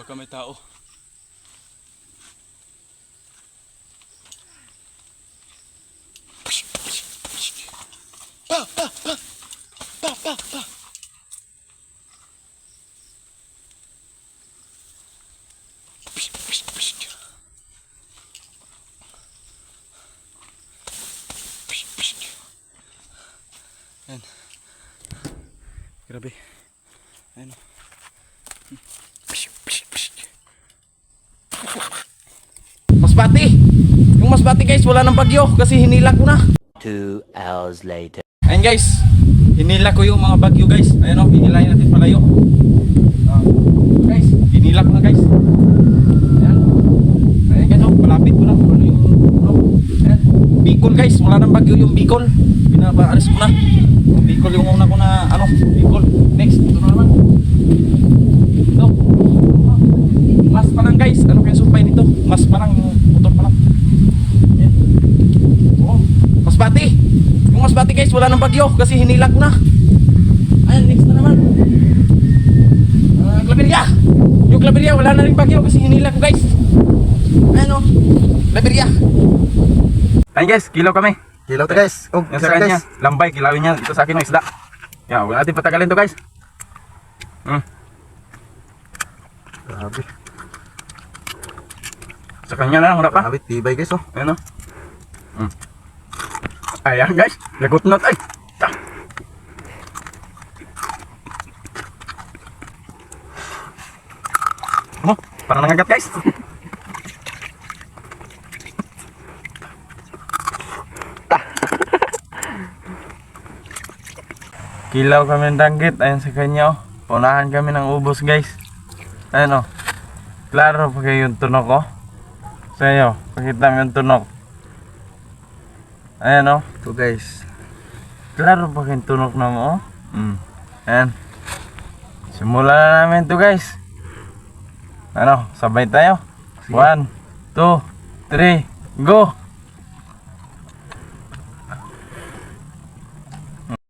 Baka may tao. Pa! Pa! Pa! Pa! Pa! Pa! Psst, psst, psst. Psst, psst. Ayan. Grabe. Ayan. Psst, psst, psst. Masbate! Yung masbate guys, wala nang bagyo kasi hinila ko na. 2 hours later. Ayan guys, hinila ko yung mga bagyo guys. Ayan o, hinilayin natin palayo. Guys, hinila ko na guys. Ayan. Ayan o, malapit ko na kung ano yung ayan. Bicol guys, wala nang bagyo yung Bicol. Pinapaalis ko na. Yung Bicol yung una ko na ano, Bicol. Next, ito na naman. Ito. Mas pa lang guys, ano kaya sumpay nito? Mas pa lang, motor pa lang. Ayan. Oh, Masbate! Yung Masbate guys, wala nang bagyo kasi hinila ko na. Ayan, next na naman. Claveria! Yung Claveria, wala na rin bagyo kasi hinila ko guys. Ayan o, Claveria. Ayan guys, kilaw kami. Kilaw to guys. Oh, Yung sa kanya, lambay, kilawin niya. Ito sa akin ng isda. Yan, wala natin patagalin to guys. Grabe. Sa kanya na lang, wala pa. Grabe, tibay guys oh. Ayan o. Ayan guys, lagot not ay. Ah. Oh, parang nangagat guys. Kilaw kami ng danggit, ayan sa kanya oh. Paunahan kami ng ubos guys. Ayan oh. Klaro pa kayo yung tunok oh. Sa iyo, pakita mo yung tunok. Ayan oh. Ito guys. Klaro pa kayo yung tunok na mo oh. Ayan. Simulan na namin to guys. Ano, sabay tayo. 1, 2, 3, go!